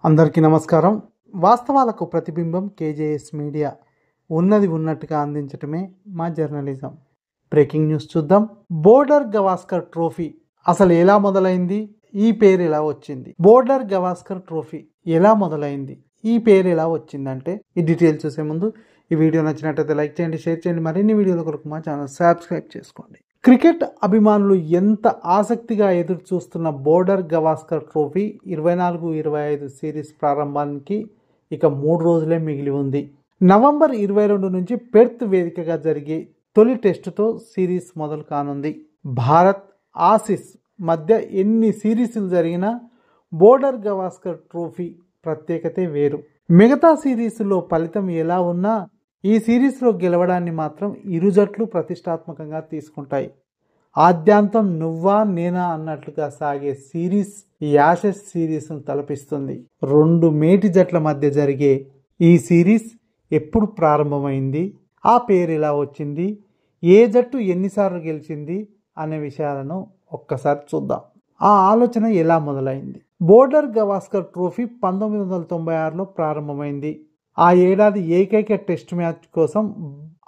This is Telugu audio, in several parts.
అందరికీ నమస్కారం. వాస్తవాలకు ప్రతిబింబం కేజేఎస్ మీడియా. ఉన్నది ఉన్నట్టుగా అందించటమే మా జర్నలిజం. బ్రేకింగ్ న్యూస్ చూద్దాం. బోర్డర్ గవాస్కర్ ట్రోఫీ అసలు ఎలా మొదలైంది, ఈ పేరు ఎలా వచ్చింది? బోర్డర్ గవాస్కర్ ట్రోఫీ ఎలా మొదలైంది, ఈ పేరు ఎలా వచ్చిందంటే ఈ డీటెయిల్స్ చూసే ముందు ఈ వీడియో నచ్చినట్లయితే లైక్ చేయండి, షేర్ చేయండి. మరిన్ని వీడియోల కొరకు మా ఛానల్ సబ్స్క్రైబ్ చేసుకోండి. క్రికెట్ అభిమానులు ఎంత ఆసక్తిగా ఎదురు చూస్తున్న బోర్డర్ గవాస్కర్ ట్రోఫీ 24-25 సిరీస్ ప్రారంభానికి ఇక 3 రోజులే మిగిలి ఉంది. నవంబర్ 22 నుంచి పెర్త్ వేదికగా జరిగే తొలి టెస్టుతో సిరీస్ మొదలు కానుంది. భారత్ ఆసీస్ మధ్య ఎన్ని సిరీస్లు జరిగినా బోర్డర్ గవాస్కర్ ట్రోఫీ ప్రత్యేకతే వేరు. మిగతా సిరీస్లో ఫలితం ఎలా ఉన్నా ఈ సిరీస్లో గెలవడాన్ని మాత్రం ఇరు జట్లు ప్రతిష్టాత్మకంగా తీసుకుంటాయి. ఆద్యాంతం నువ్వా నేనా అన్నట్లుగా సాగే సిరీస్ యాషెస్ సిరీస్ను తలపిస్తుంది. 2 మేటి జట్ల మధ్య జరిగే ఈ సిరీస్ ఎప్పుడు ప్రారంభమైంది, ఆ పేరు ఎలా వచ్చింది, ఏ జట్టు ఎన్నిసార్లు గెలిచింది అనే విషయాలను ఒక్కసారి చూద్దాం. ఆ ఆలోచన ఎలా మొదలైంది? బోర్డర్ గవాస్కర్ ట్రోఫీ 1996లో ప్రారంభమైంది. ఆ ఏడాది ఏకైక టెస్ట్ మ్యాచ్ కోసం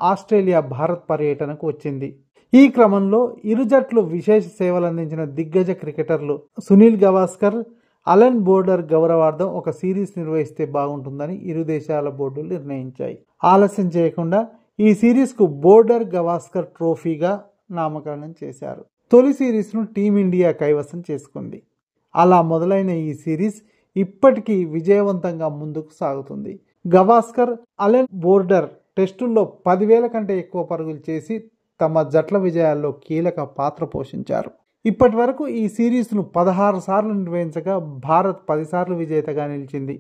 ఆస్ట్రేలియా భారత్ పర్యటనకు వచ్చింది. ఈ క్రమంలో ఇరు జట్లు విశేష సేవలు అందించిన దిగ్గజ క్రికెటర్లు సునీల్ గవాస్కర్, అలెన్ బోర్డర్ గౌరవార్థం ఒక సిరీస్ నిర్వహిస్తే బాగుంటుందని ఇరు దేశాల బోర్డులు నిర్ణయించాయి. ఆలస్యం చేయకుండా ఈ సిరీస్కు బోర్డర్ గవాస్కర్ ట్రోఫీగా నామకరణం చేశారు. తొలి సిరీస్ను టీమిండియా కైవసం చేసుకుంది. అలా మొదలైన ఈ సిరీస్ ఇప్పటికీ విజయవంతంగా ముందుకు సాగుతుంది. గవాస్కర్, అలెన్ బోర్డర్ టెస్టుల్లో 10,000 కంటే ఎక్కువ పరుగులు చేసి తమ జట్ల విజయాల్లో కీలక పాత్ర పోషించారు. ఇప్పటి వరకు ఈ సిరీస్ను 16 సార్లు నిర్వహించగా భారత్ 10 సార్లు విజేతగా నిలిచింది.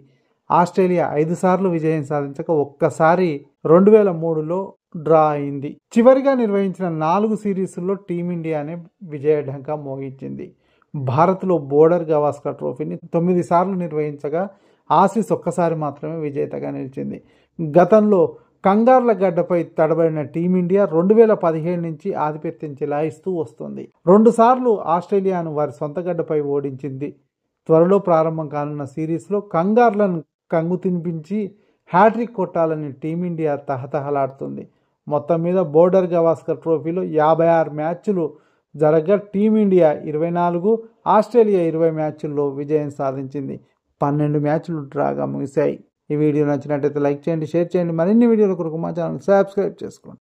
ఆస్ట్రేలియా 5 సార్లు విజయం సాధించక ఒక్కసారి 2003లో డ్రా అయింది. చివరిగా నిర్వహించిన 4 సిరీసుల్లో టీమిండియానే విజయఢంకా మోగించింది. భారత్లో బోర్డర్ గవాస్కర్ ట్రోఫీని 9 సార్లు నిర్వహించగా ఆసీస్ ఒక్కసారి మాత్రమే విజేతగా నిలిచింది. గతంలో కంగార్ల గడ్డపై తడబడిన టీమిండియా 2017 నుంచి ఆధిపత్యం చెలాయిస్తూ వస్తుంది. 2 సార్లు ఆస్ట్రేలియాను వారి సొంత గడ్డపై ఓడించింది. త్వరలో ప్రారంభం కానున్న సిరీస్లో కంగార్లను కంగు తినిపించి హ్యాట్రిక్ కొట్టాలని టీమిండియా తహతహలాడుతుంది. మొత్తం మీద బోర్డర్ గవాస్కర్ ట్రోఫీలో 56 మ్యాచ్లు జరగగా టీమిండియా 24, ఆస్ట్రేలియా 20 మ్యాచ్ల్లో విజయం సాధించింది. 12 మ్యాచ్లు డ్రాగా ముగిశాయి. ఈ వీడియో నచ్చినట్లయితే లైక్ చేయండి, షేర్ చేయండి. మరిన్ని వీడియోల కొరకు మా ఛానల్ సబ్స్క్రైబ్ చేసుకోండి.